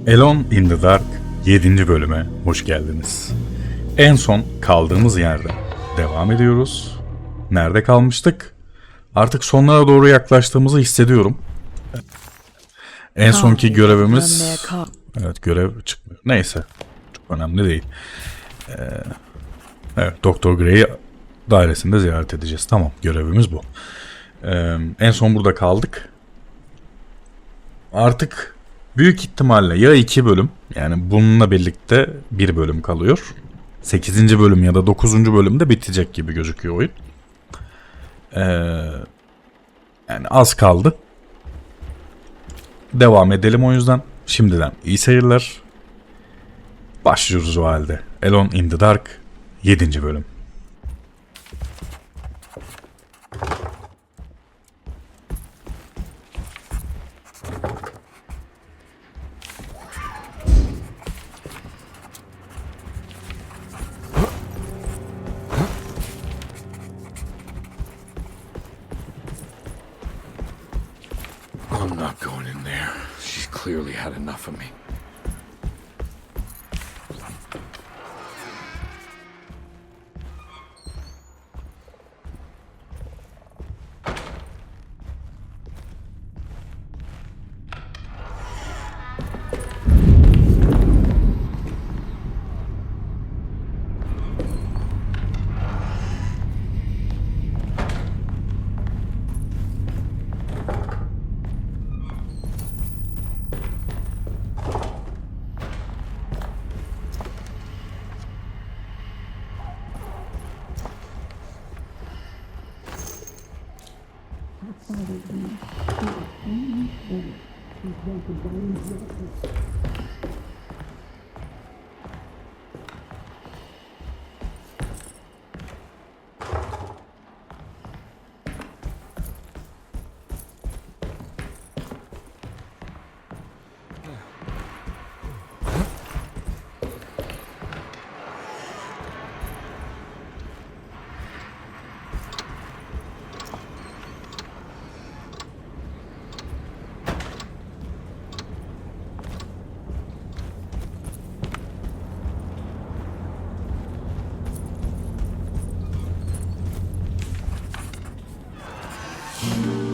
Alone in the Dark 7. bölüme hoş geldiniz. En son kaldığımız yerden devam ediyoruz. Nerede kalmıştık? Artık sonlara doğru yaklaştığımızı hissediyorum. En sonki görevimiz... Evet, görev çıkmıyor. Neyse, çok önemli değil. Evet, Doktor Grey'i dairesinde ziyaret edeceğiz. Tamam, görevimiz bu. En son burada kaldık. Artık büyük ihtimalle ya 2 bölüm, yani bununla birlikte 1 bölüm kalıyor. 8. bölüm ya da 9. bölümde bitecek gibi gözüküyor oyun. Yani az kaldı. Devam edelim o yüzden. Şimdiden iyi seyirler. Başlıyoruz o halde. Alone in the Dark 7. bölüm. I'm not going in there. She's clearly had enough of me.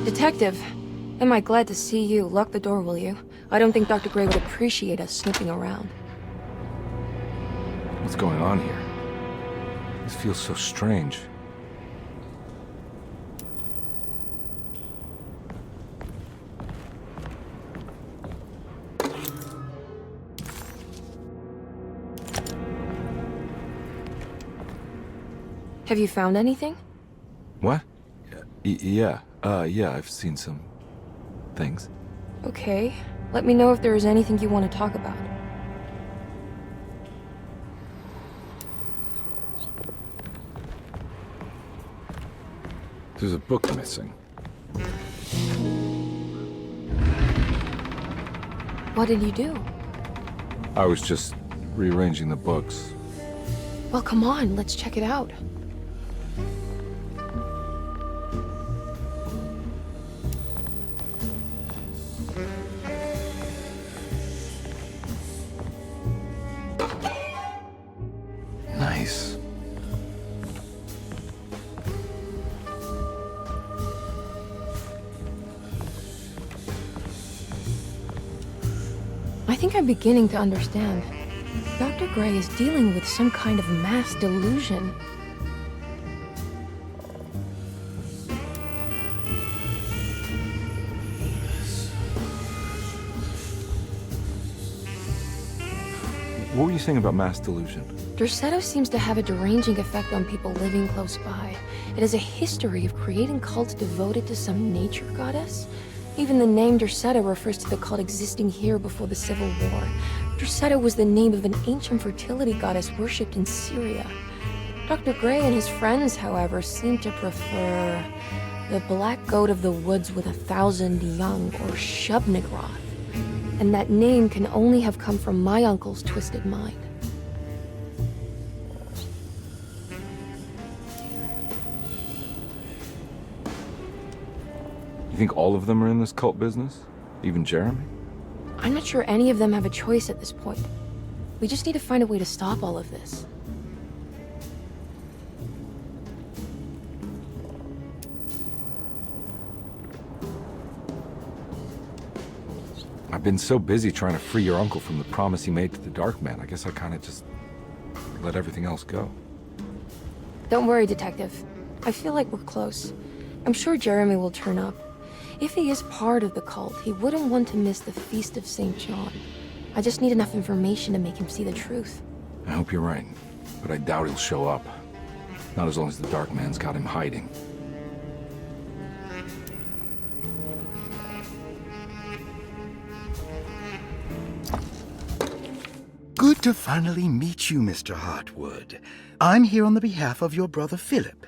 Detective, am I glad to see you. Lock the door, will you? I don't think Dr. Gray would appreciate us snooping around. What's going on here? This feels so strange. Have you found anything? What? Yeah. Yeah, I've seen some things. Okay. Let me know if there is anything you want to talk about. There's a book missing. What did you do? I was just rearranging the books. Well, come on, let's check it out. Nice. I think I'm beginning to understand. Dr. Gray is dealing with some kind of mass delusion. What were you saying about mass delusion? Dercete seems to have a deranging effect on people living close by. It has a history of creating cults devoted to some nature goddess. Even the name Dercete refers to the cult existing here before the Civil War. Dercete was the name of an ancient fertility goddess worshipped in Syria. Dr. Gray and his friends, however, seem to prefer the black goat of the woods with 1,000 young, or Shub-Nigroth. And that name can only have come from my uncle's twisted mind. You think all of them are in this cult business? Even Jeremy? I'm not sure any of them have a choice at this point. We just need to find a way to stop all of this. I've been so busy trying to free your uncle from the promise he made to the Dark Man, I guess I kind of just let everything else go. Don't worry, Detective. I feel like we're close. I'm sure Jeremy will turn up. If he is part of the cult, he wouldn't want to miss the Feast of St. John. I just need enough information to make him see the truth. I hope you're right, but I doubt he'll show up. Not as long as the Dark Man's got him hiding. Good to finally meet you, Mr. Hartwood. I'm here on the behalf of your brother Philip.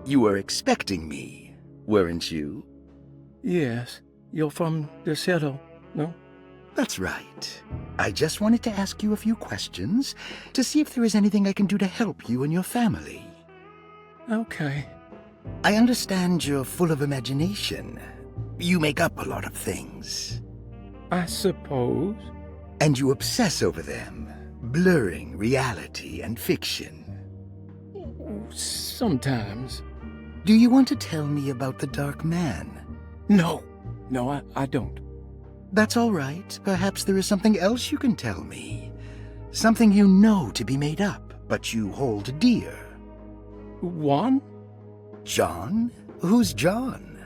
You were expecting me, weren't you? Yes. You're from Dercete, no? That's right. I just wanted to ask you a few questions to see if there is anything I can do to help you and your family. Okay. I understand you're full of imagination. You make up a lot of things. I suppose. And you obsess over them, blurring reality and fiction. Sometimes. Do you want to tell me about the Dark Man? No. No, I don't. That's all right. Perhaps there is something else you can tell me. Something you know to be made up, but you hold dear. Juan? John? Who's John?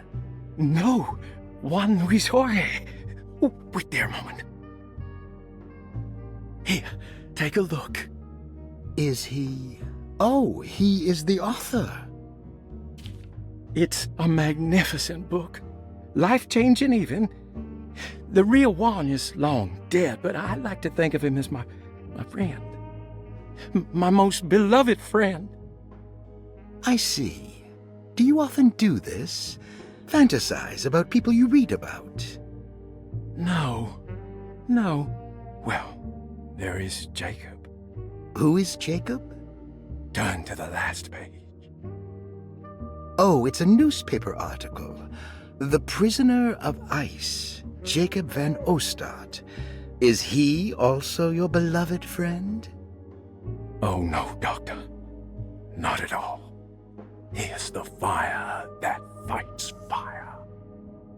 No. Juan Luis Jorge. Oh, wait there a moment. Here, take a look. Is he... Oh, he is the author. It's a magnificent book. Life-changing even. The real Juan is long dead, but I like to think of him as my friend. My most beloved friend. I see. Do you often do this? Fantasize about people you read about? No. Well, there is Jacob. Who is Jacob? Turn to the last page. Oh, it's a newspaper article. The Prisoner of Ice, Jacob van Ostad. Is he also your beloved friend? Oh no, Doctor. Not at all. He is the fire that fights fire.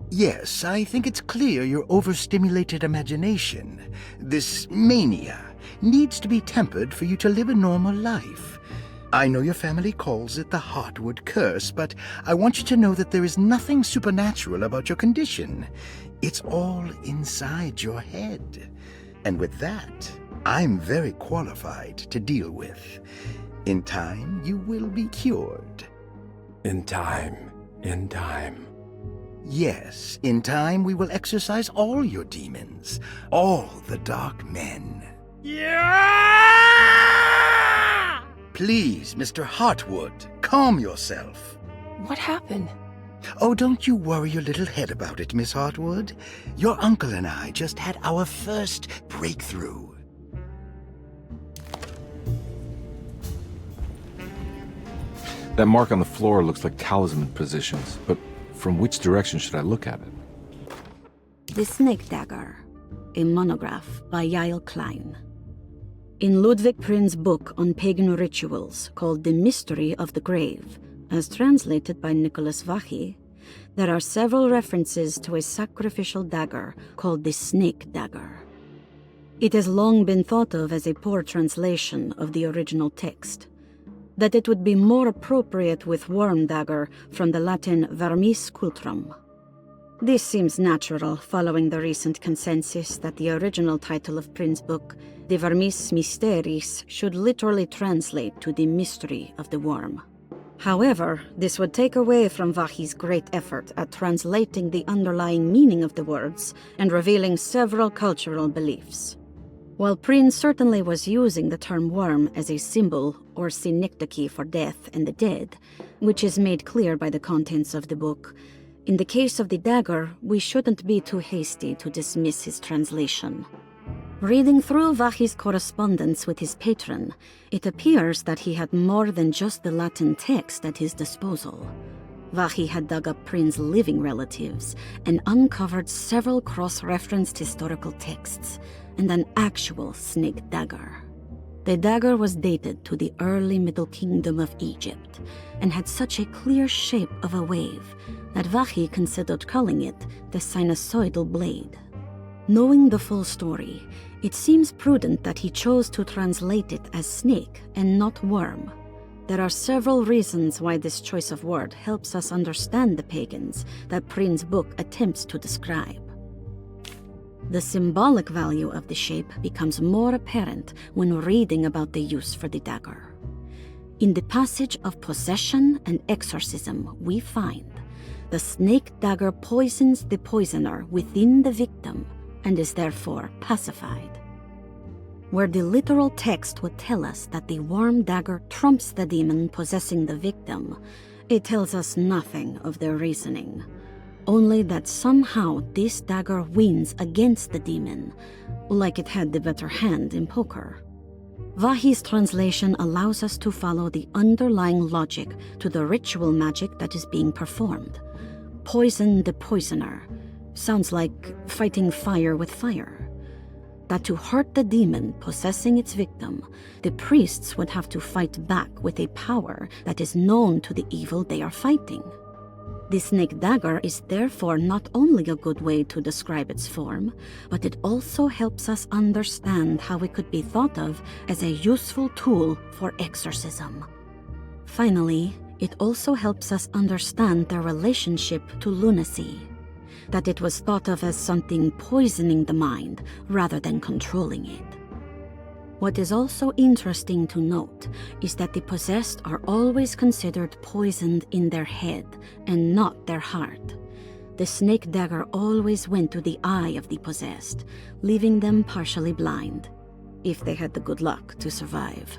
Yes, I think it's clear your overstimulated imagination, this mania, needs to be tempered for you to live a normal life. I know your family calls it the Hartwood curse, but I want you to know that there is nothing supernatural about your condition. It's all inside your head. And with that, I'm very qualified to deal with. In time, you will be cured. In time. Yes, in time we will exorcise all your demons, all the dark men. Yeah! Please, Mr. Hartwood, calm yourself. What happened? Oh, don't you worry your little head about it, Miss Hartwood. Your uncle and I just had our first breakthrough. That mark on the floor looks like talisman positions, but from which direction should I look at it? The Snake Dagger, a monograph by Yael Klein. In Ludwig Prin's book on pagan rituals called The Mystery of the Grave, as translated by Nicholas Vachy, there are several references to a sacrificial dagger called the Snake Dagger. It has long been thought of as a poor translation of the original text, that it would be more appropriate with worm dagger from the Latin vermis cultrum. This seems natural following the recent consensus that the original title of Prin's book, De Vermis Mysteris, should literally translate to the mystery of the worm. However, this would take away from Vachy's great effort at translating the underlying meaning of the words and revealing several cultural beliefs. While Prin certainly was using the term worm as a symbol or synecdoche for death and the dead, which is made clear by the contents of the book, in the case of the dagger, we shouldn't be too hasty to dismiss his translation. Reading through Vachy's correspondence with his patron, it appears that he had more than just the Latin text at his disposal. Vahi had dug up Prin's living relatives and uncovered several cross-referenced historical texts and an actual snake dagger. The dagger was dated to the early Middle Kingdom of Egypt and had such a clear shape of a wave that Vahi considered calling it the sinusoidal blade. Knowing the full story, it seems prudent that he chose to translate it as snake and not worm. There are several reasons why this choice of word helps us understand the pagans that Prin's book attempts to describe. The symbolic value of the shape becomes more apparent when reading about the use for the dagger. In the passage of possession and exorcism, we find the snake dagger poisons the poisoner within the victim and is therefore pacified. Where the literal text would tell us that the worm dagger trumps the demon possessing the victim, it tells us nothing of their reasoning. Only that somehow this dagger wins against the demon, like it had the better hand in poker. Vahi's translation allows us to follow the underlying logic to the ritual magic that is being performed. Poison the poisoner. Sounds like fighting fire with fire. That to hurt the demon possessing its victim, the priests would have to fight back with a power that is known to the evil they are fighting. The snake dagger is therefore not only a good way to describe its form, but it also helps us understand how it could be thought of as a useful tool for exorcism. Finally, it also helps us understand their relationship to lunacy, that it was thought of as something poisoning the mind rather than controlling it. What is also interesting to note is that the possessed are always considered poisoned in their head and not their heart. The snake dagger always went to the eye of the possessed, leaving them partially blind, if they had the good luck to survive.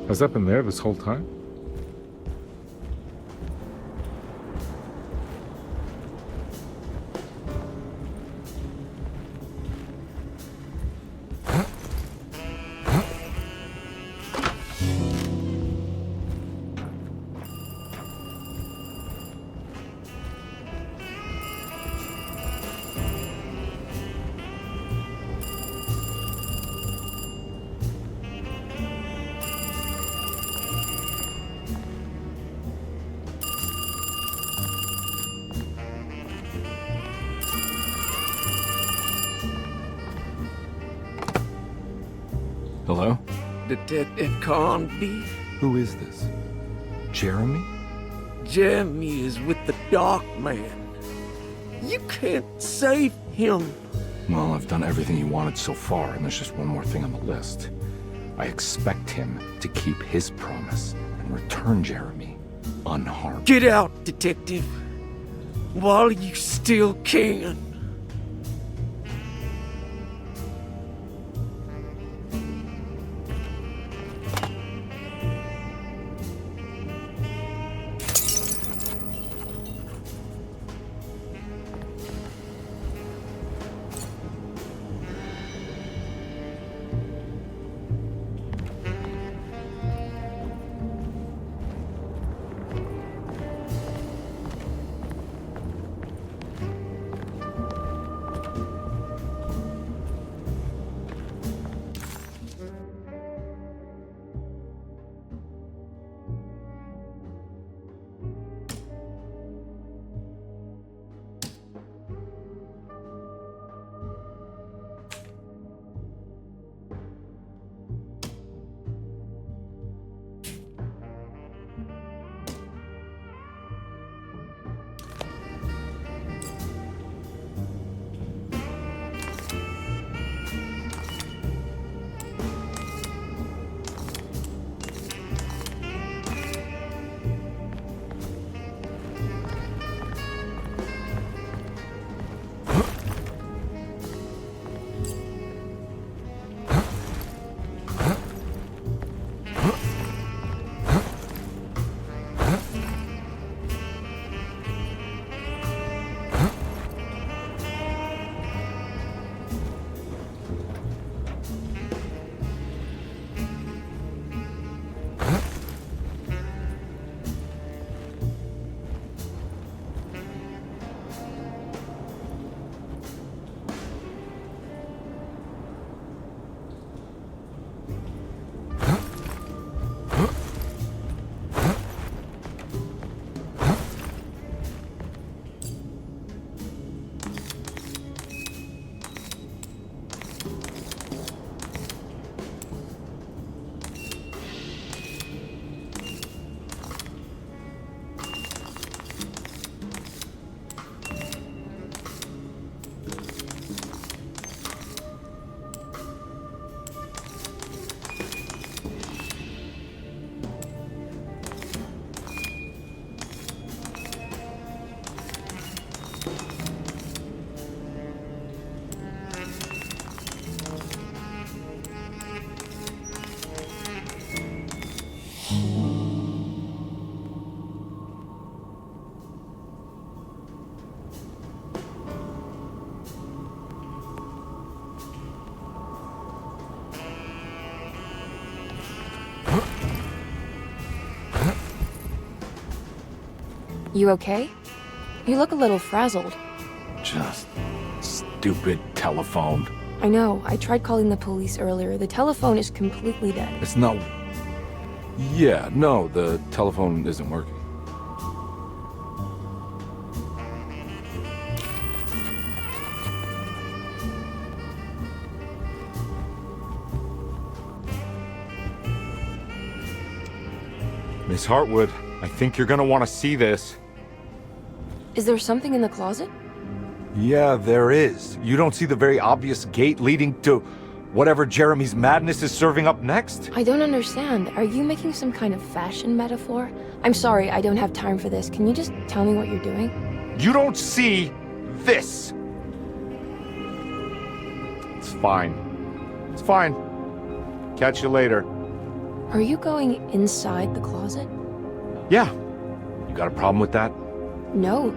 Has that been there this whole time? Hello? Detective Conby. Who is this? Jeremy? Jeremy is with the Dark Man. You can't save him. Well, I've done everything you wanted so far, and there's just one more thing on the list. I expect him to keep his promise and return Jeremy unharmed. Get out, Detective, while you still can. You okay? You look a little frazzled. Just stupid telephone. I know, I tried calling the police earlier. The telephone is completely dead. It's not... Yeah, no, the telephone isn't working. Miss Hartwood, I think you're gonna want to see this. Is there something in the closet? Yeah, there is. You don't see the very obvious gate leading to whatever Jeremy's madness is serving up next? I don't understand. Are you making some kind of fashion metaphor? I'm sorry, I don't have time for this. Can you just tell me what you're doing? You don't see this. It's fine. It's fine. Catch you later. Are you going inside the closet? Yeah. You got a problem with that? No.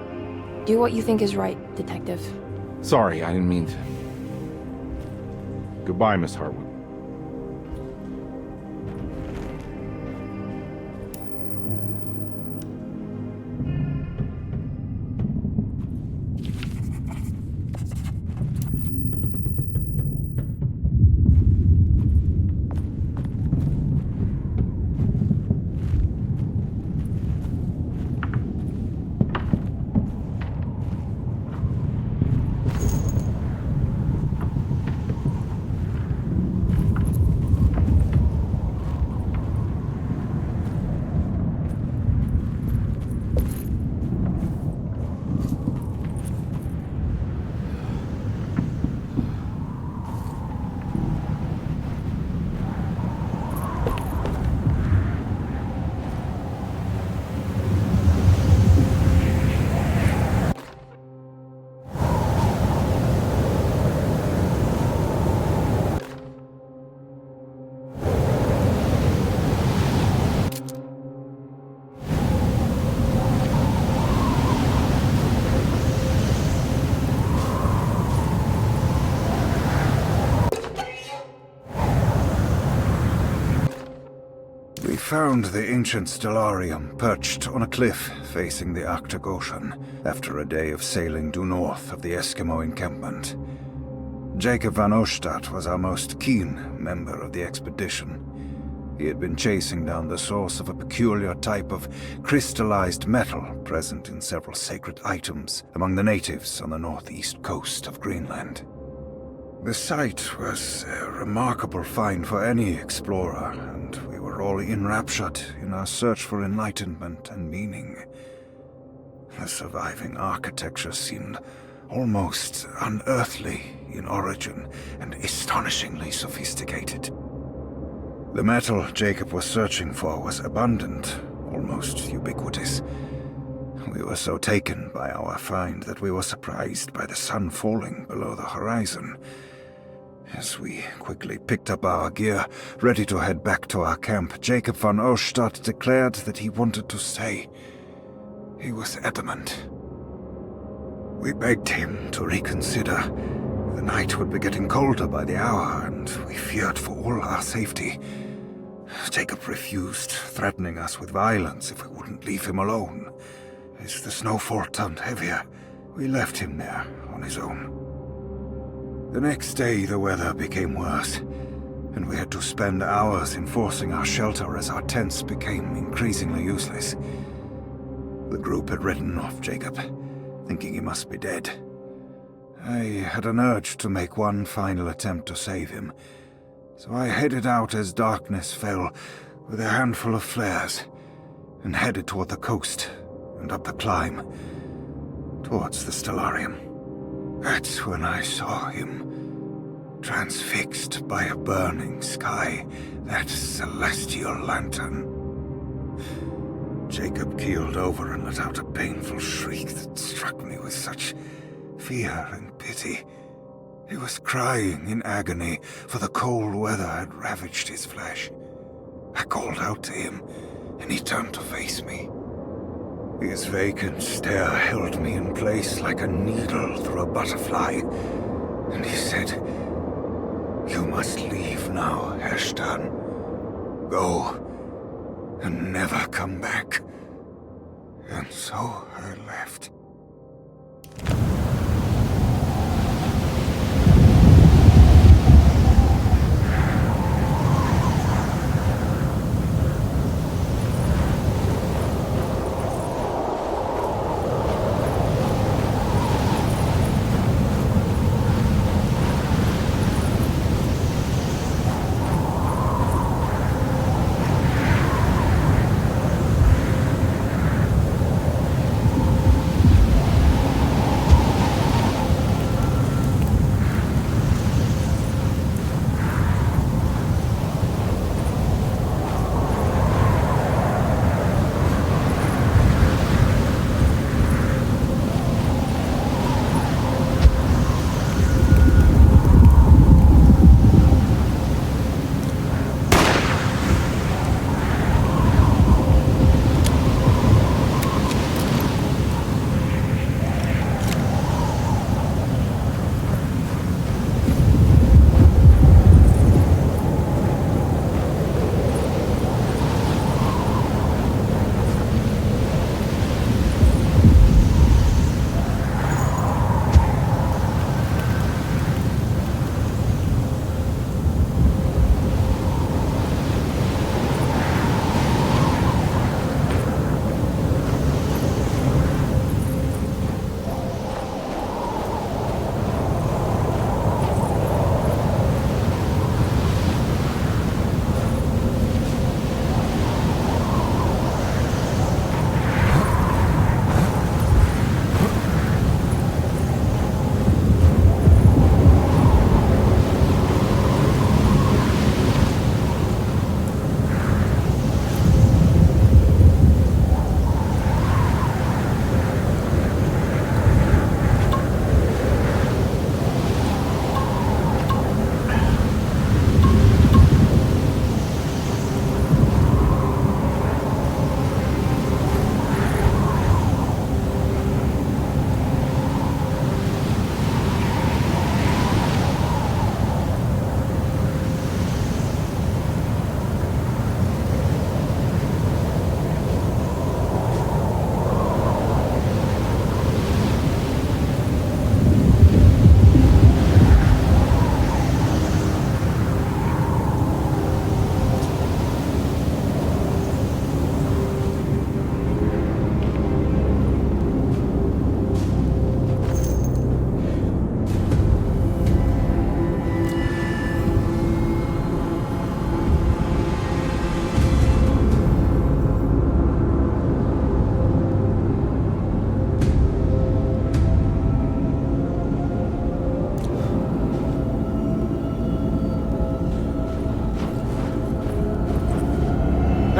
Do what you think is right, detective. Sorry, I didn't mean to. Goodbye, Miss Hartwood. We found the ancient stellarium perched on a cliff facing the Arctic Ocean after a day of sailing due north of the Eskimo encampment. Jacob van Oostad was our most keen member of the expedition. He had been chasing down the source of a peculiar type of crystallized metal present in several sacred items among the natives on the northeast coast of Greenland. The site was a remarkable find for any explorer, and we were all enraptured in our search for enlightenment and meaning. The surviving architecture seemed almost unearthly in origin and astonishingly sophisticated. The metal Jacob was searching for was abundant, almost ubiquitous. We were so taken by our find that we were surprised by the sun falling below the horizon. As we quickly picked up our gear, ready to head back to our camp, Jacob van Oostad declared that he wanted to stay. He was adamant. We begged him to reconsider. The night would be getting colder by the hour, and we feared for all our safety. Jacob refused, threatening us with violence if we wouldn't leave him alone. As the snowfall turned heavier, we left him there on his own. The next day, the weather became worse, and we had to spend hours enforcing our shelter as our tents became increasingly useless. The group had written off Jacob, thinking he must be dead. I had an urge to make one final attempt to save him, so I headed out as darkness fell with a handful of flares and headed toward the coast and up the climb towards the stellarium. That's when I saw him, transfixed by a burning sky, that celestial lantern. Jacob keeled over and let out a painful shriek that struck me with such fear and pity. He was crying in agony, for the cold weather had ravaged his flesh. I called out to him, and he turned to face me. His vacant stare held me in place like a needle through a butterfly, and he said, "You must leave now, Herstein. Go, and never come back." And so I left.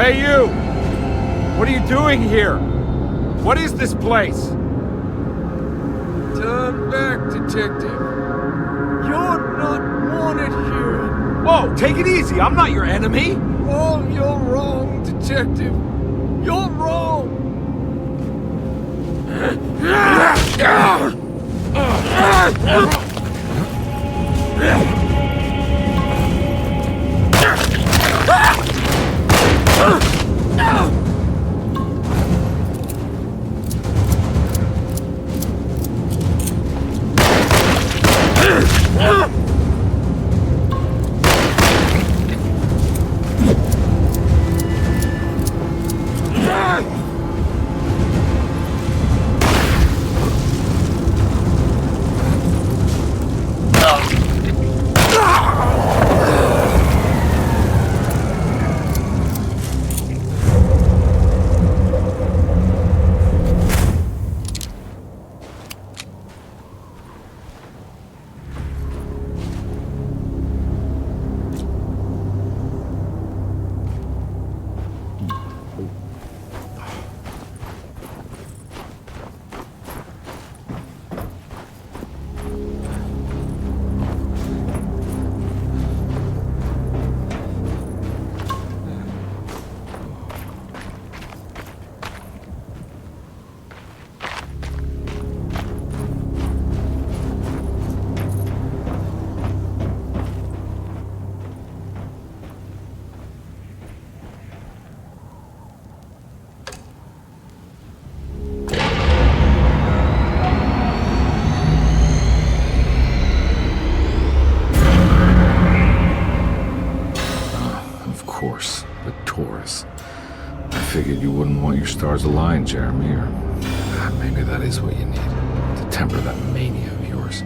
Hey, you! What are you doing here? What is this place? Turn back, detective. You're not wanted here. Whoa, take it easy. I'm not your enemy. Oh, you're wrong, detective. You're wrong. Paris. I figured you wouldn't want your stars aligned, Jeremy, or maybe that is what you need to temper that mania of yours.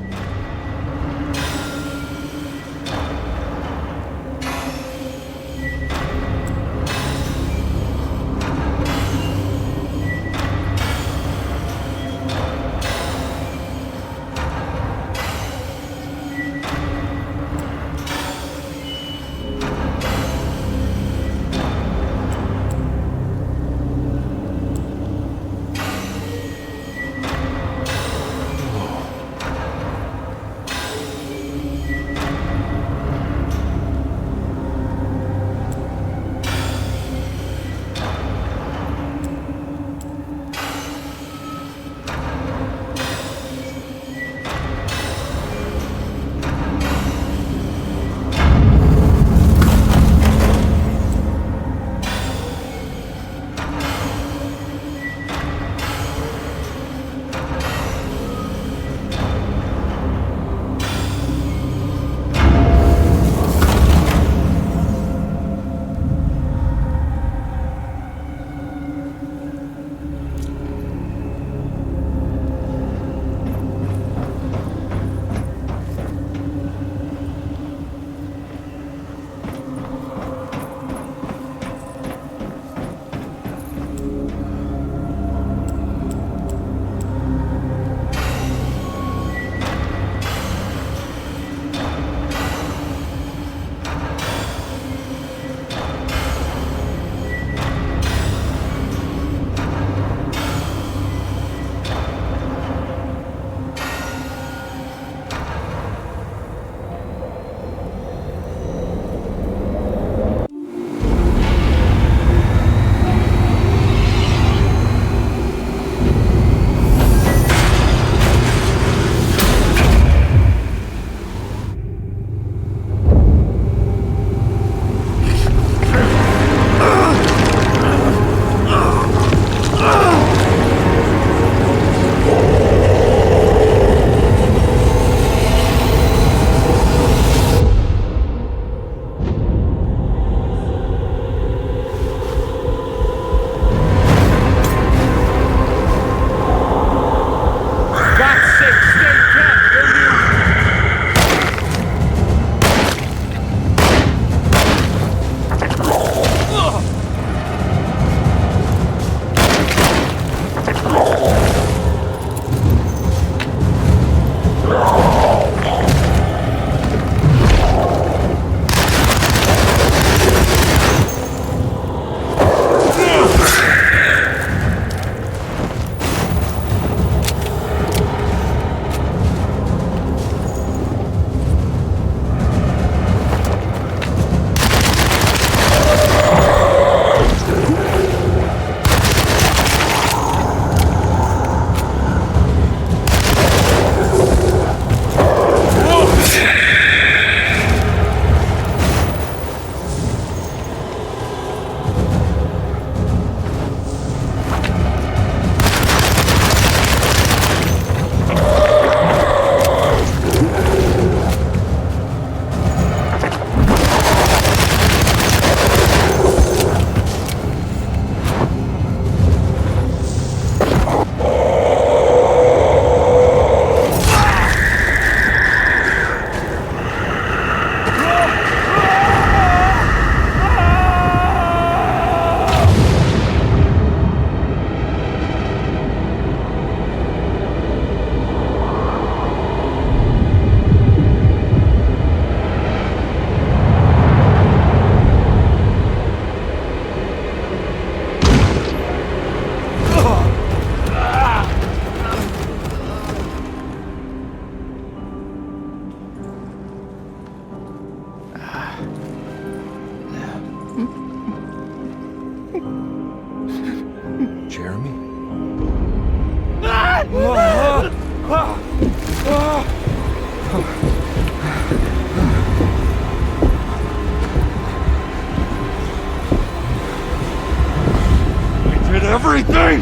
everything!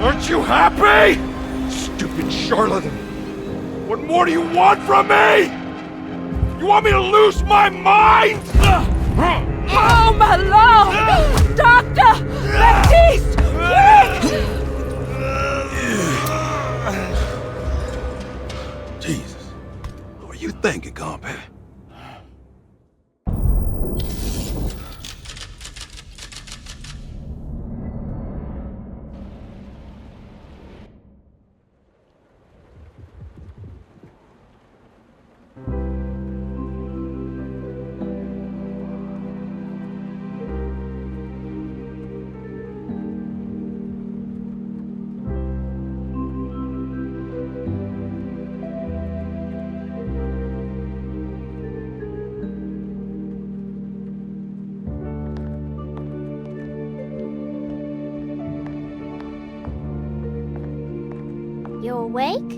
Aren't you happy? Stupid charlatan! What more do you want from me? You want me to lose my mind? Oh, my lord! Doctor! Baptiste! Quick! Jesus. What were you thinking, compadre? You awake?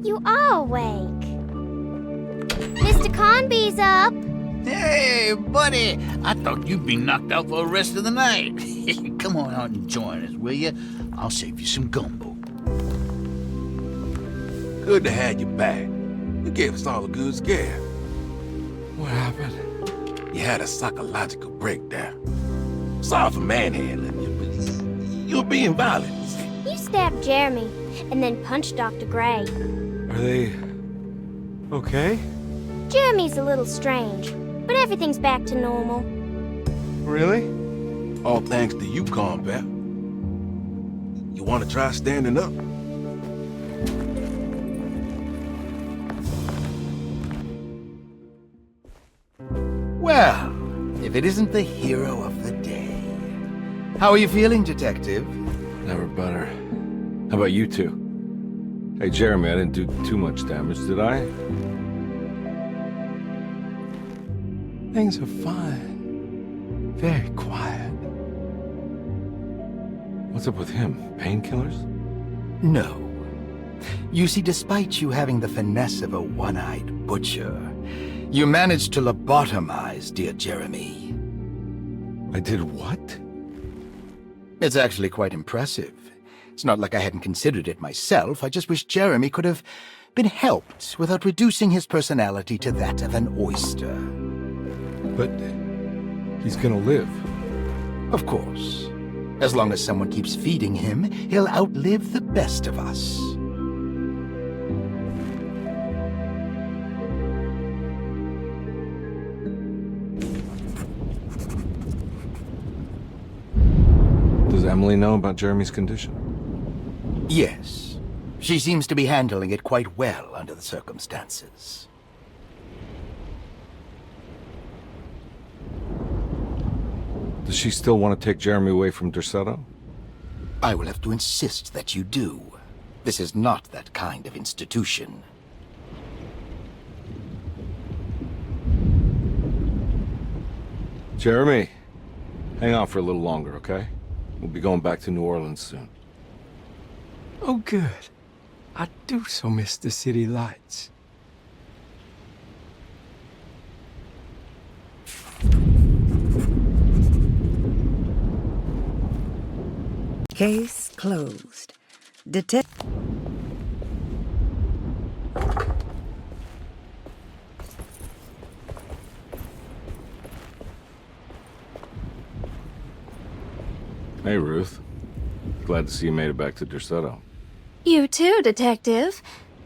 You are awake. Mr. Conby's up. Hey, buddy! I thought you'd be knocked out for the rest of the night. Come on out and join us, will you? I'll save you some gumbo. Good to have you back. You gave us all a good scare. What happened? You had a psychological breakdown. Sorry for manhandling you, but you were being violent. You stabbed Jeremy and then punched Dr. Gray. Are they okay? Jeremy's a little strange, but everything's back to normal. Really? All thanks to you, combat. You want to try standing up? Well, if it isn't the hero of the day. How are you feeling, Detective? Never better. How about you two? Hey, Jeremy, I didn't do too much damage, did I? Things are fine. Very quiet. What's up with him? Painkillers? No. You see, despite you having the finesse of a one-eyed butcher, you managed to lobotomize dear Jeremy. I did what? It's actually quite impressive. It's not like I hadn't considered it myself. I just wish Jeremy could have been helped without reducing his personality to that of an oyster. But he's gonna live. Of course. As long as someone keeps feeding him, he'll outlive the best of us. Does Emily know about Jeremy's condition? Yes. She seems to be handling it quite well under the circumstances. Does she still want to take Jeremy away from Dercete? I will have to insist that you do. This is not that kind of institution. Jeremy, hang on for a little longer, okay? We'll be going back to New Orleans soon. Oh, good. I do so miss the city lights. Case closed. Hey, Ruth. Glad to see you made it back to Dercete. You too, Detective.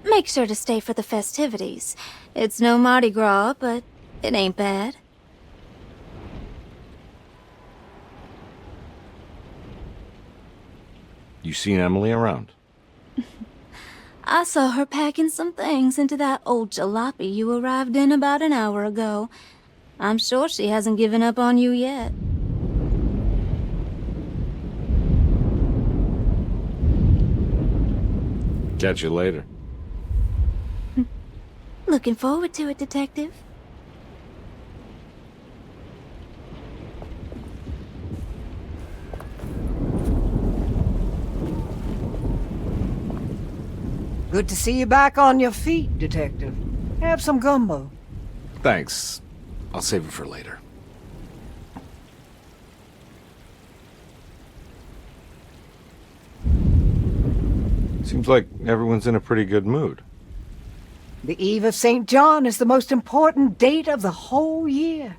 Make sure to stay for the festivities. It's no Mardi Gras, but it ain't bad. You seen Emily around? I saw her packing some things into that old jalopy you arrived in about an hour ago. I'm sure she hasn't given up on you yet. Catch you later. Looking forward to it, Detective. Good to see you back on your feet, Detective. Have some gumbo. Thanks. I'll save it for later. Seems like everyone's in a pretty good mood. The Eve of St. John is the most important date of the whole year.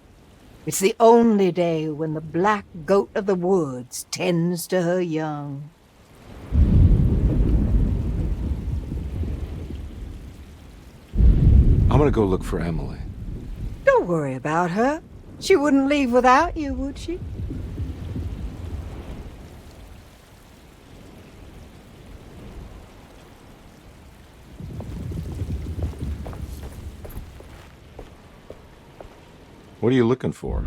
It's the only day when the black goat of the woods tends to her young. I'm gonna go look for Emily. Don't worry about her. She wouldn't leave without you, would she? What are you looking for?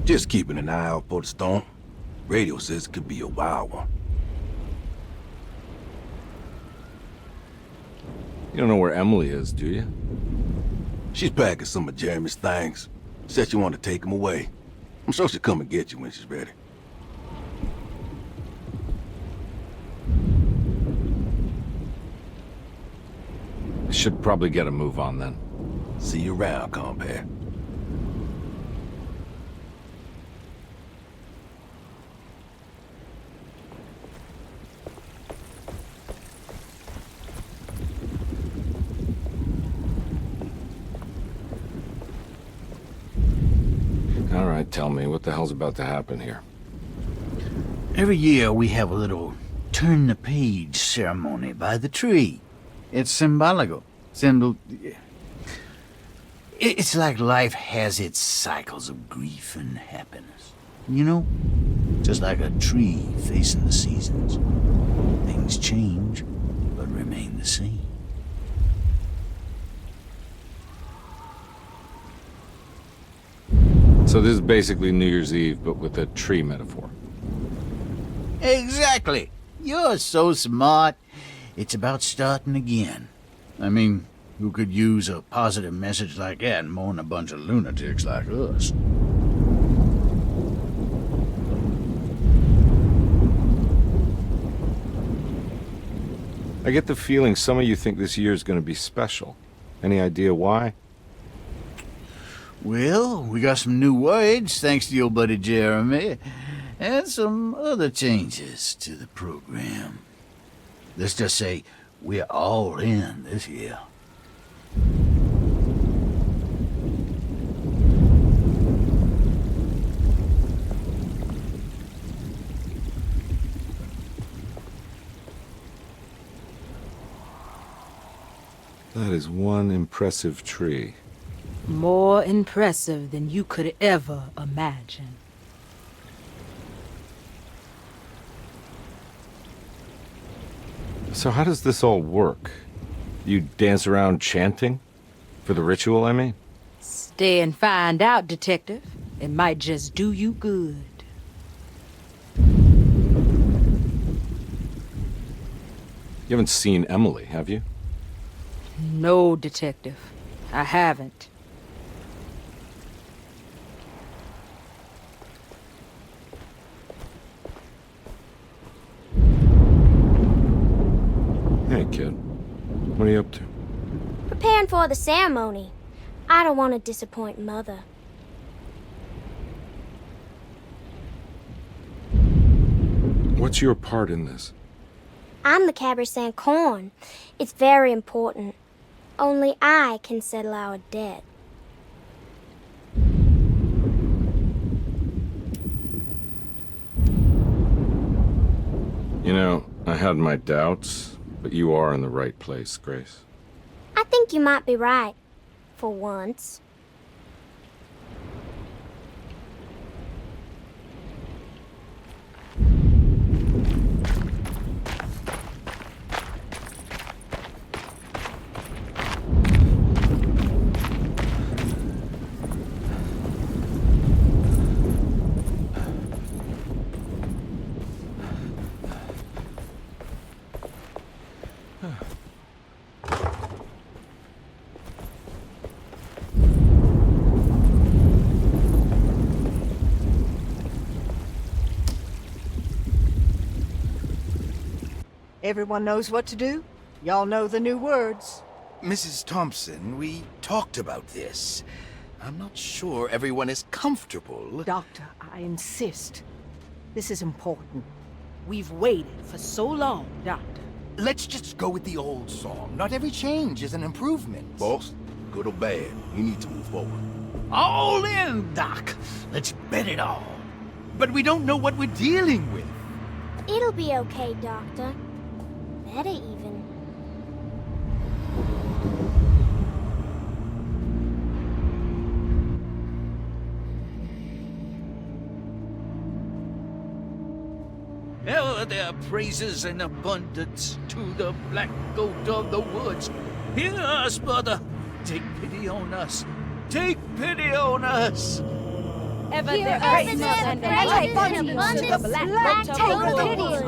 Just keeping an eye out for the storm. Radio says it could be a wild one. You don't know where Emily is, do you? She's packing some of Jeremy's things. Said she wanted to take them away. I'm sure she'll come and get you when she's ready. I should probably get a move on then. See you around, compare. All right, tell me, what the hell's about to happen here? Every year we have a little turn the page ceremony by the tree. It's symbolical. It's like life has its cycles of grief and happiness. You know? Just like a tree facing the seasons. Things change, but remain the same. So this is basically New Year's Eve, but with a tree metaphor. Exactly. You're so smart. It's about starting again. I mean, who could use a positive message like that more than a bunch of lunatics like us? I get the feeling some of you think this year is going to be special. Any idea why? Well, we got some new words, thanks to your buddy Jeremy, and some other changes to the program. Let's just say we're all in this year. That is one impressive tree. More impressive than you could ever imagine. So how does this all work? You dance around chanting? For the ritual, I mean? Stay and find out, Detective. It might just do you good. You haven't seen Emily, have you? No, Detective. I haven't. Hey, kid. What are you up to? Preparing for the ceremony. I don't want to disappoint Mother. What's your part in this? I'm the Cabernet Corn. It's very important. Only I can settle our debt. You know, I had my doubts, but you are in the right place, Grace. I think you might be right. For once. Everyone knows what to do? Y'all know the new words. Mrs. Thompson, we talked about this. I'm not sure everyone is comfortable. Doctor, I insist. This is important. We've waited for so long, Doctor. Let's just go with the old song. Not every change is an improvement. Boss, good or bad, you need to move forward. All in, Doc. Let's bet it all. But we don't know what we're dealing with. It'll be okay, Doctor. Better even. Hell, there are praises and abundance to the black goat of the woods. Hear us, brother. Take pity on us. Take pity on us. Ever there praises and abundance to the black goat of the woods.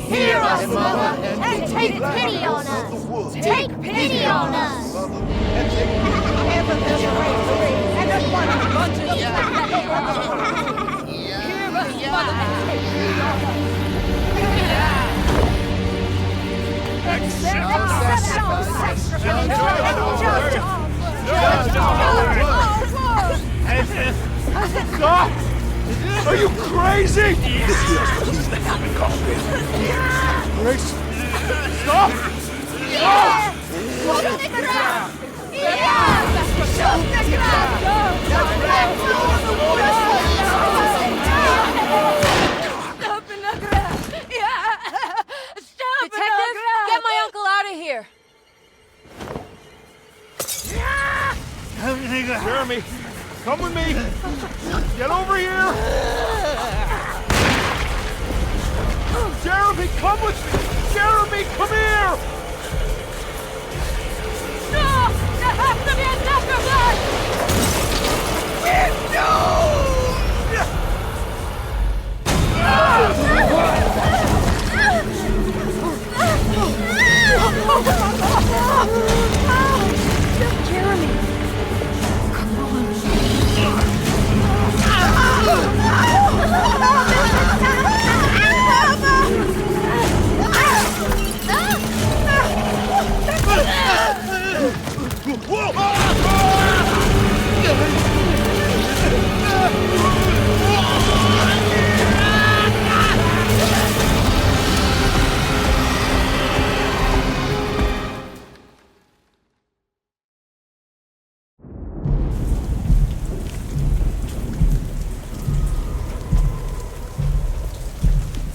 Hear us, Mother, and take pity on us. Take pity on us. Ever there praises and abundance to the black goat of the woods. Hear us, Mother, and take pity on us. Stop! Are you crazy? This here's what he's the happy carpet. Grace! Stop! Stop! Detective, get my uncle out of here. Jeremy, come with me! Get over here! Jeremy, come with me! Jeremy, come here! No! There has to be a doctor blood! Jeremy.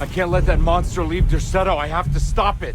I can't let that monster leave Dercete. I have to stop it.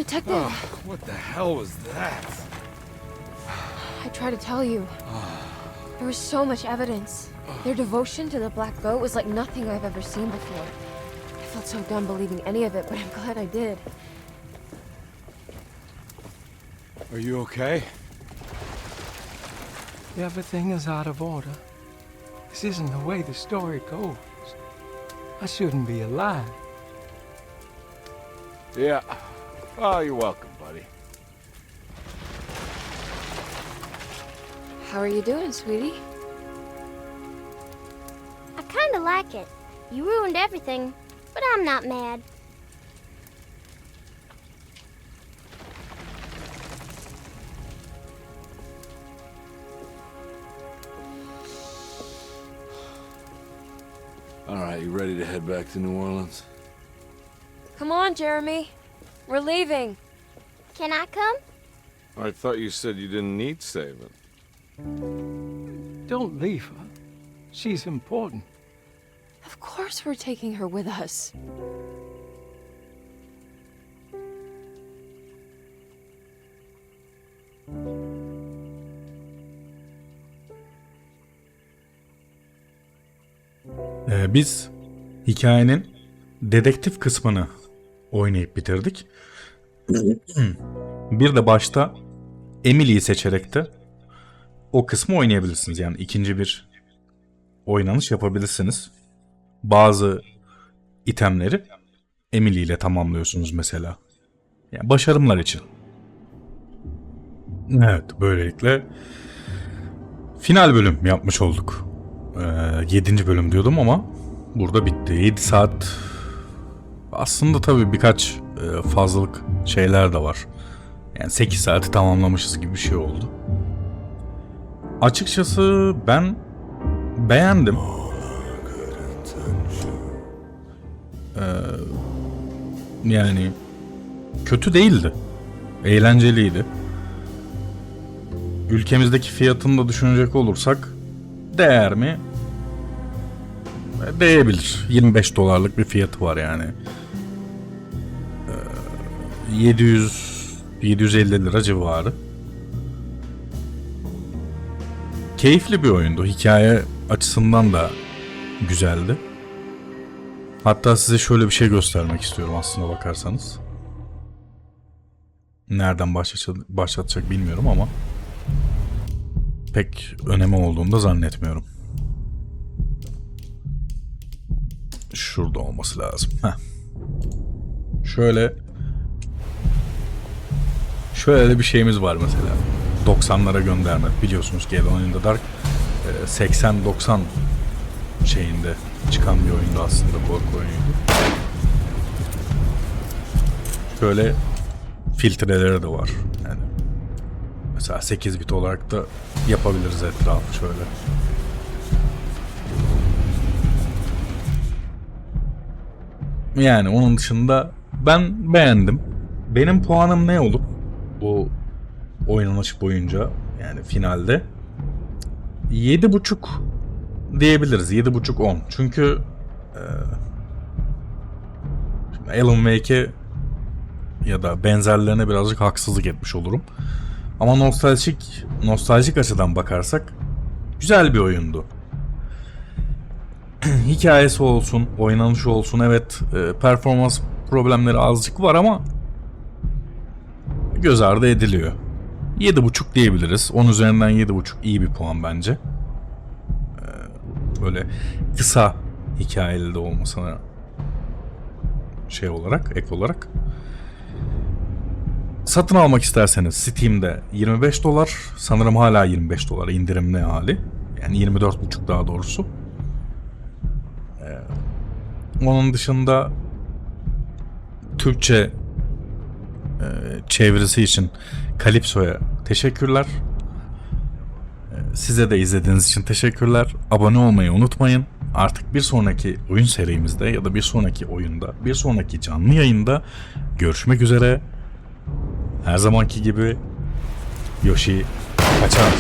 Detective. Oh, what the hell was that? I tried to tell you. There was so much evidence. Their devotion to the Black Goat was like nothing I've ever seen before. I felt so dumb believing any of it, but I'm glad I did. Are you okay? Everything is out of order. This isn't the way the story goes. I shouldn't be alive. Yeah. Oh, you're welcome, buddy. How are you doing, sweetie? I kinda like it. You ruined everything, but I'm not mad. All right, you ready to head back to New Orleans? Come on, Jeremy. We're leaving. Can I come? I thought you said you didn't need saving. Don't leave her. She's important. Of course we're taking her with us. Biz hikayenin dedektif kısmını oynayıp bitirdik. Bir de başta Emily'yi seçerek de o kısmı oynayabilirsiniz. Yani ikinci bir oynanış yapabilirsiniz. Bazı itemleri Emily ile tamamlıyorsunuz mesela. Yani başarımlar için. Evet, böylelikle final bölüm yapmış olduk. 7. bölüm diyordum ama burada bitti. 7 saat aslında tabii birkaç fazlalık şeyler de var. Yani 8 saati tamamlamışız gibi bir şey oldu. Açıkçası ben beğendim. Yani kötü değildi. Eğlenceliydi. Ülkemizdeki fiyatını da düşünecek olursak değer mi? Değebilir. 25 dolarlık bir fiyatı var yani. 750 lira civarı. Keyifli bir oyundu. Hikaye açısından da güzeldi. Hatta size şöyle bir şey göstermek istiyorum aslına bakarsanız. Nereden başlatacak bilmiyorum ama pek önemi olduğunu da zannetmiyorum. Şurada olması lazım. Heh. Şöyle de bir şeyimiz var mesela. 90'lara gönderme. Biliyorsunuz ki oyununda Dark 80-90 şeyinde çıkan bir oyundu aslında, korku oyunuydu. Şöyle filtreleri de var. Yani mesela 8 bit olarak da yapabiliriz etrafı şöyle. Yani onun dışında ben beğendim. Benim puanım ne olup bu oynanış boyunca, yani finalde 7.5 diyebiliriz. 7.5-10. Çünkü Alan Wake'e ya da benzerlerine birazcık haksızlık etmiş olurum. Ama nostaljik açıdan bakarsak güzel bir oyundu. Hikayesi olsun, oynanışı olsun, evet performans problemleri azıcık var ama göz ardı ediliyor. 7.5 diyebiliriz. 10 üzerinden 7.5 iyi bir puan bence. Böyle kısa hikayeli de olmasına şey olarak, ek olarak. Satın almak isterseniz Steam'de 25 dolar. Sanırım hala 25 dolar indirimli hali. Yani 24.5 daha doğrusu. Onun dışında Türkçe çevirisi için Kalipso'ya teşekkürler. Size de izlediğiniz için teşekkürler. Abone olmayı unutmayın. Artık bir sonraki oyun serimizde ya da bir sonraki oyunda, bir sonraki canlı yayında görüşmek üzere. Her zamanki gibi Yoshi kaçar.